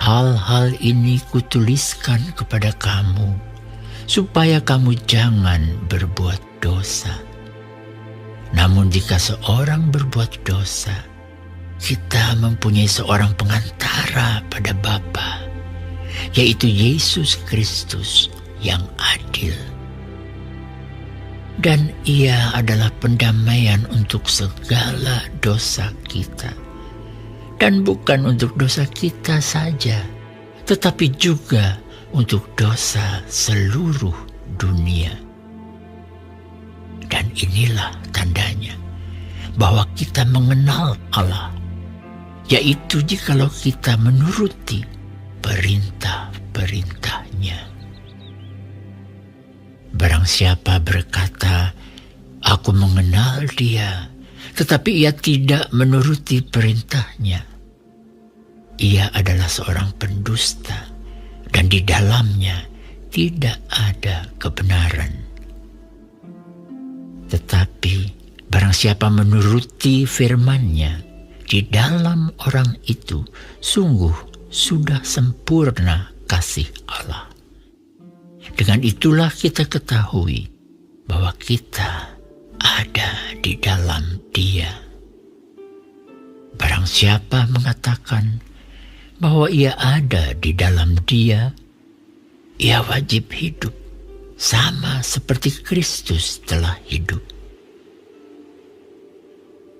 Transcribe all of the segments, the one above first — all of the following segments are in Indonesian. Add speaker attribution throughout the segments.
Speaker 1: Hal-hal ini kutuliskan kepada kamu, supaya kamu jangan berbuat dosa. Namun jika seorang berbuat dosa, kita mempunyai seorang pengantara pada Bapa, yaitu Yesus Kristus yang adil. Dan Ia adalah pendamaian untuk segala dosa kita. Dan bukan untuk dosa kita saja, tetapi juga untuk dosa seluruh dunia. Dan inilah tandanya bahwa kita mengenal Allah, yaitu jikalau kita menuruti perintah-perintahnya. Barang siapa berkata, "Aku mengenal Dia," tetapi ia tidak menuruti perintahnya, ia adalah seorang pendusta, dan di dalamnya tidak ada kebenaran. Tetapi barang siapa menuruti firman-Nya, di dalam orang itu sungguh sudah sempurna kasih Allah. Dengan itulah kita ketahui bahwa kita ada di dalam Dia. Barang siapa mengatakan bahwa ia ada di dalam Dia, ia wajib hidup sama seperti Kristus telah hidup.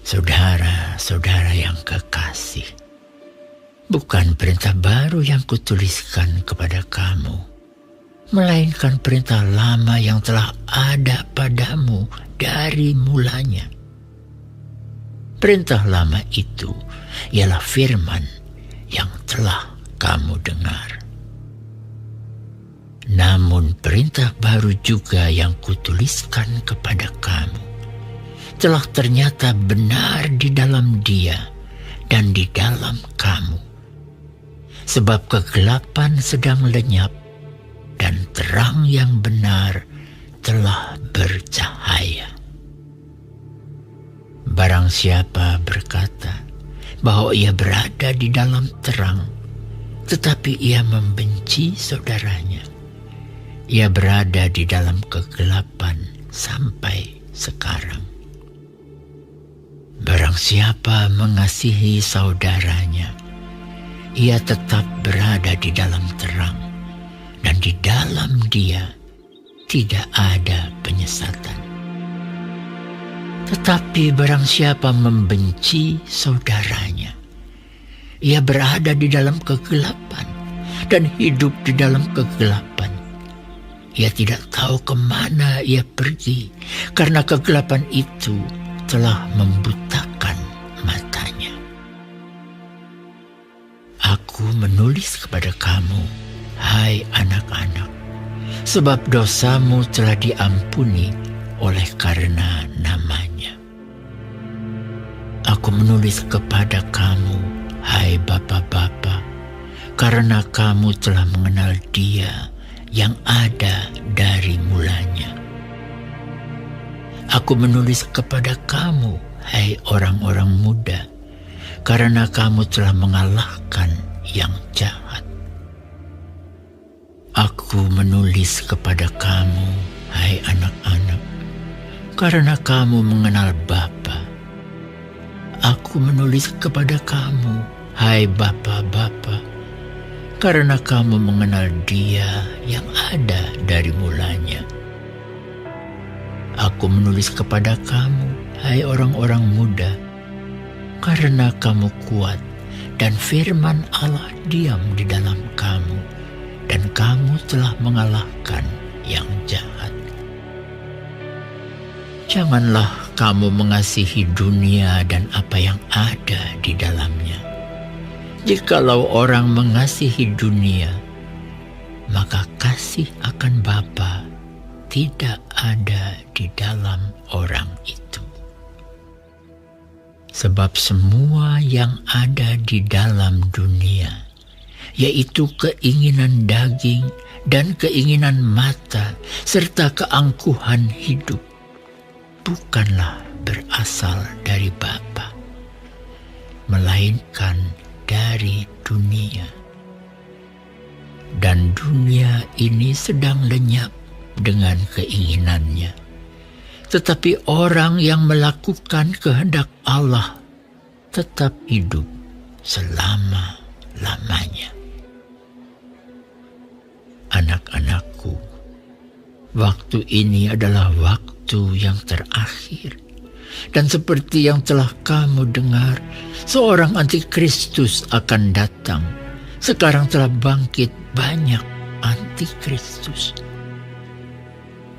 Speaker 1: Saudara-saudara yang kekasih, bukan perintah baru yang kutuliskan kepada kamu, melainkan perintah lama yang telah ada padamu dari mulanya. Perintah lama itu ialah firman yang telah kamu dengar. Namun perintah baru juga yang kutuliskan kepada kamu telah ternyata benar di dalam Dia dan di dalam kamu. Sebab kegelapan sedang lenyap dan terang yang benar telah bercahaya. Barang siapa berkata bahwa ia berada di dalam terang, tetapi ia membenci saudaranya, ia berada di dalam kegelapan sampai sekarang. Barang siapa mengasihi saudaranya, ia tetap berada di dalam terang, dan di dalam Dia tidak ada penyesatan. Tetapi barang siapa membenci saudaranya, ia berada di dalam kegelapan dan hidup di dalam kegelapan. Ia tidak tahu kemana ia pergi, karena kegelapan itu telah membutakan matanya. Aku menulis kepada kamu, hai anak-anak, sebab dosamu telah diampuni oleh karena namanya. Aku menulis kepada kamu, hai bapa-bapa, karena kamu telah mengenal Dia yang ada dari mulanya. Aku menulis kepada kamu, hai orang-orang muda, karena kamu telah mengalahkan yang jahat. Aku menulis kepada kamu, hai anak-anak, karena kamu mengenal Bapa. Aku menulis kepada kamu, hai bapa-bapa, karena kamu mengenal Dia yang ada dari mulanya. Aku menulis kepada kamu, hai orang-orang muda, karena kamu kuat dan firman Allah diam di dalam kamu, dan kamu telah mengalahkan yang jahat. Janganlah kamu mengasihi dunia dan apa yang ada di dalamnya. Jikalau orang mengasihi dunia, maka kasih akan Bapa tidak ada di dalam orang itu. Sebab semua yang ada di dalam dunia, yaitu keinginan daging dan keinginan mata, serta keangkuhan hidup, bukanlah berasal dari Bapa, melainkan dari dunia. dunia ini sedang lenyap dengan keinginannya. Tetapi orang yang melakukan kehendak Allah tetap hidup selama-lamanya. Anak-anakku, waktu ini adalah waktu yang terakhir. Dan seperti yang telah kamu dengar, seorang antikristus akan datang. Sekarang telah bangkit banyak antikristus.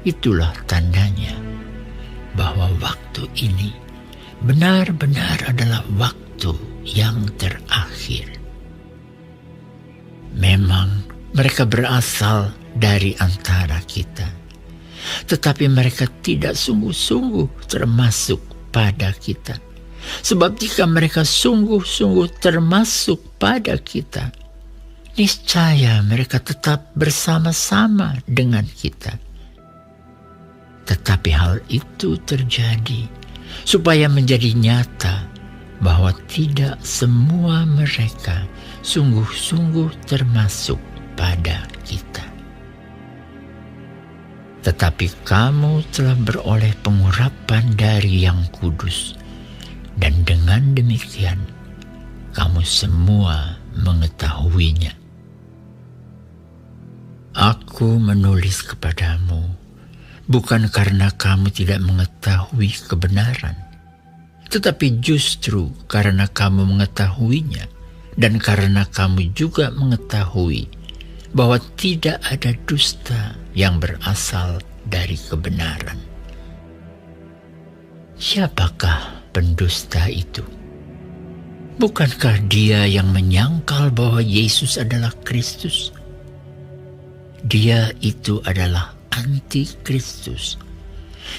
Speaker 1: Itulah tandanya bahwa waktu ini benar-benar adalah waktu yang terakhir. Memang mereka berasal dari antara kita, tetapi mereka tidak sungguh-sungguh termasuk pada kita. Sebab jika mereka sungguh-sungguh termasuk pada kita, niscaya mereka tetap bersama-sama dengan kita. Tetapi hal itu terjadi supaya menjadi nyata bahwa tidak semua mereka sungguh-sungguh termasuk pada kita. Tetapi kamu telah beroleh pengurapan dari Yang Kudus, dan dengan demikian kamu semua mengetahuinya. Aku menulis kepadamu bukan karena kamu tidak mengetahui kebenaran, tetapi justru karena kamu mengetahuinya dan karena kamu juga mengetahui bahwa tidak ada dusta yang berasal dari kebenaran. Siapakah pendusta itu? Bukankah dia yang menyangkal bahwa Yesus adalah Kristus? Dia itu adalah antikristus,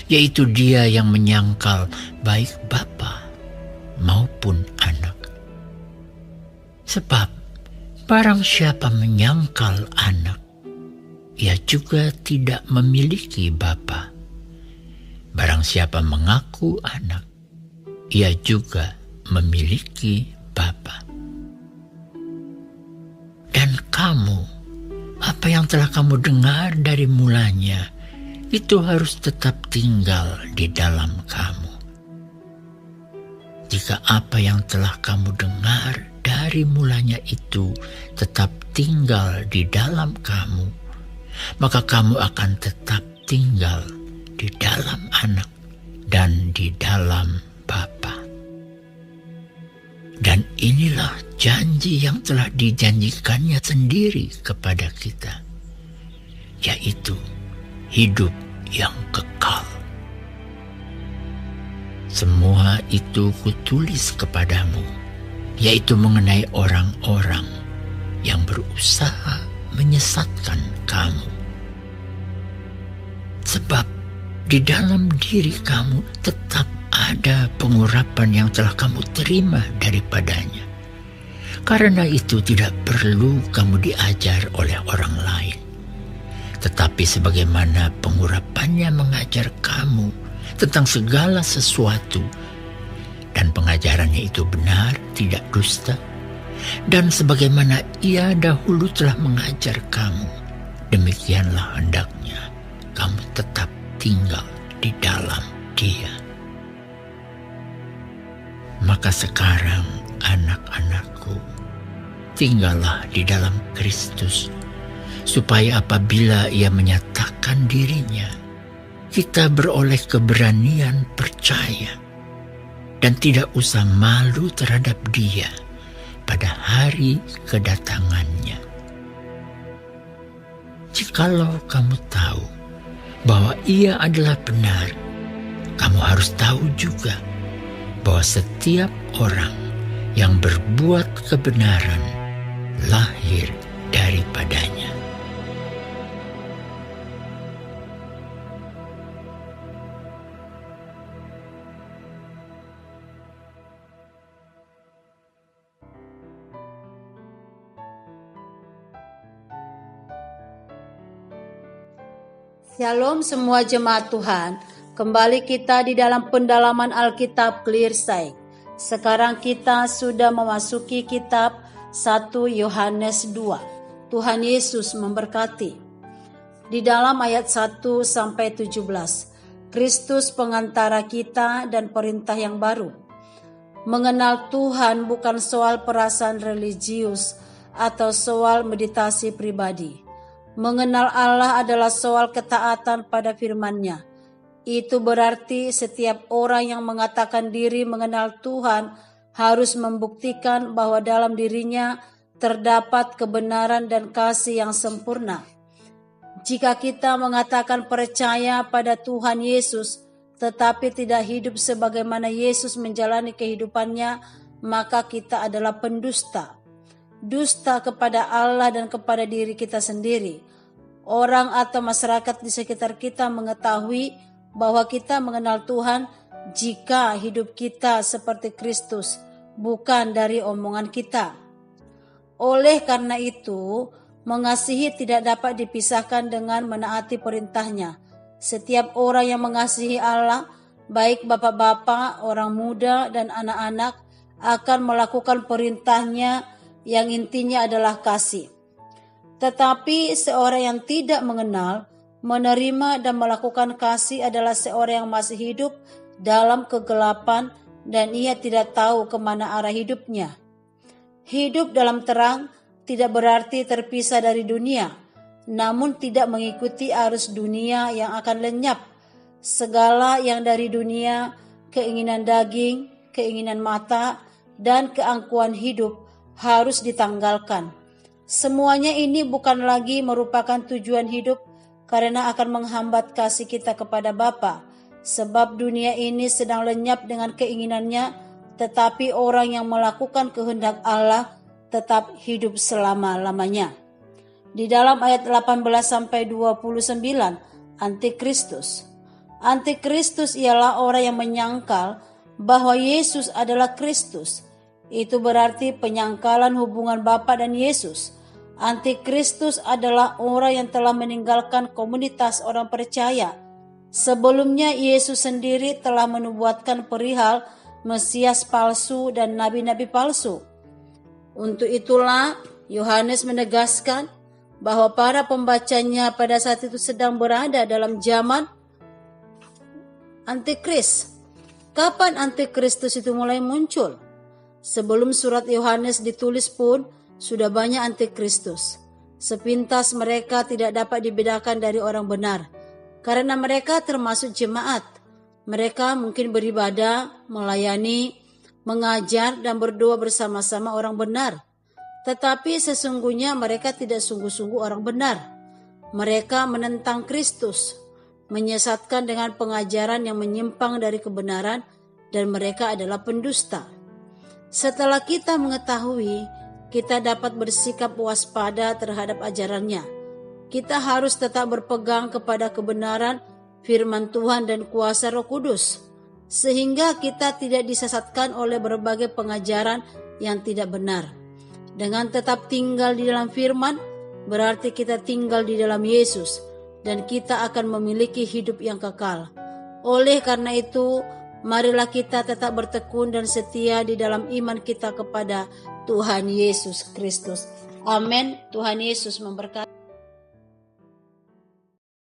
Speaker 1: yaitu dia yang menyangkal baik Bapa maupun Anak. Sebab barang siapa menyangkal Anak, ia juga tidak memiliki Bapa. Barang siapa mengaku Anak, ia juga memiliki Bapa. Dan kamu, apa yang telah kamu dengar dari mulanya, itu harus tetap tinggal di dalam kamu. Jika apa yang telah kamu dengar dari mulanya itu tetap tinggal di dalam kamu, maka kamu akan tetap tinggal di dalam Anak dan di dalam Bapa. Dan inilah janji yang telah dijanjikannya sendiri kepada kita, yaitu hidup yang kekal. Semua itu kutulis kepadamu, yaitu mengenai orang-orang yang berusaha menyesatkan kamu. Sebab di dalam diri kamu tetap ada pengurapan yang telah kamu terima daripadanya. Karena itu tidak perlu kamu diajar oleh orang lain. Tetapi sebagaimana pengurapannya mengajar kamu tentang segala sesuatu, dan pengajarannya itu benar, tidak dusta, dan sebagaimana ia dahulu telah mengajar kamu, demikianlah hendaknya kamu tetap tinggal di dalam Dia. Maka sekarang, anak-anakku, tinggallah di dalam Kristus, supaya apabila Ia menyatakan dirinya, kita beroleh keberanian percaya dan tidak usah malu terhadap Dia pada hari kedatangannya. Jikalau kamu tahu bahwa Ia adalah benar, kamu harus tahu juga bahwa setiap orang yang berbuat kebenaran lahir daripadanya.
Speaker 2: Shalom semua jemaat Tuhan, kembali kita di dalam pendalaman Alkitab Clear Sight. Sekarang kita sudah memasuki kitab 1 Yohanes 2. Tuhan Yesus memberkati. Di dalam ayat 1-17, Kristus pengantara kita dan perintah yang baru. Mengenal Tuhan bukan soal perasaan religius atau soal meditasi pribadi. Mengenal Allah adalah soal ketaatan pada firman-Nya. Itu berarti setiap orang yang mengatakan diri mengenal Tuhan harus membuktikan bahwa dalam dirinya terdapat kebenaran dan kasih yang sempurna. Jika kita mengatakan percaya pada Tuhan Yesus, tetapi tidak hidup sebagaimana Yesus menjalani kehidupannya, maka kita adalah pendusta. Dusta kepada Allah dan kepada diri kita sendiri. Orang atau masyarakat di sekitar kita mengetahui bahwa kita mengenal Tuhan jika hidup kita seperti Kristus, bukan dari omongan kita. Oleh karena itu, mengasihi tidak dapat dipisahkan dengan menaati perintah-Nya. Setiap orang yang mengasihi Allah, baik bapak-bapak, orang muda, dan anak-anak, akan melakukan perintah-Nya yang intinya adalah kasih. Tetapi seorang yang tidak mengenal, menerima dan melakukan kasih adalah seorang yang masih hidup dalam kegelapan dan ia tidak tahu kemana arah hidupnya. Hidup dalam terang tidak berarti terpisah dari dunia, namun tidak mengikuti arus dunia yang akan lenyap. Segala yang dari dunia, keinginan daging, keinginan mata, dan keangkuhan hidup harus ditanggalkan. Semuanya ini bukan lagi merupakan tujuan hidup karena akan menghambat kasih kita kepada Bapa. Sebab dunia ini sedang lenyap dengan keinginannya, tetapi orang yang melakukan kehendak Allah tetap hidup selama-lamanya. Di dalam ayat 18-29, Antikristus. Antikristus ialah orang yang menyangkal bahwa Yesus adalah Kristus. Itu berarti penyangkalan hubungan Bapa dan Yesus. Antikristus adalah orang yang telah meninggalkan komunitas orang percaya. Sebelumnya Yesus sendiri telah menubuatkan perihal Mesias palsu dan nabi-nabi palsu. Untuk itulah Yohanes menegaskan bahwa para pembacanya pada saat itu sedang berada dalam zaman Antikris. Kapan Antikristus itu mulai muncul? Sebelum surat Yohanes ditulis pun sudah banyak antikristus. Sepintas mereka tidak dapat dibedakan dari orang benar, karena mereka termasuk jemaat. Mereka mungkin beribadah, melayani, mengajar, dan berdoa bersama-sama orang benar. Tetapi sesungguhnya mereka tidak sungguh-sungguh orang benar. Mereka menentang Kristus, menyesatkan dengan pengajaran yang menyimpang dari kebenaran, dan mereka adalah pendusta. Setelah kita mengetahui, kita dapat bersikap waspada terhadap ajarannya. Kita harus tetap berpegang kepada kebenaran firman Tuhan dan kuasa Roh Kudus, sehingga kita tidak disesatkan oleh berbagai pengajaran yang tidak benar. Dengan tetap tinggal di dalam firman, berarti kita tinggal di dalam Yesus, dan kita akan memiliki hidup yang kekal. Oleh karena itu, marilah kita tetap bertekun dan setia di dalam iman kita kepada Tuhan Yesus Kristus. Amin. Tuhan Yesus memberkati.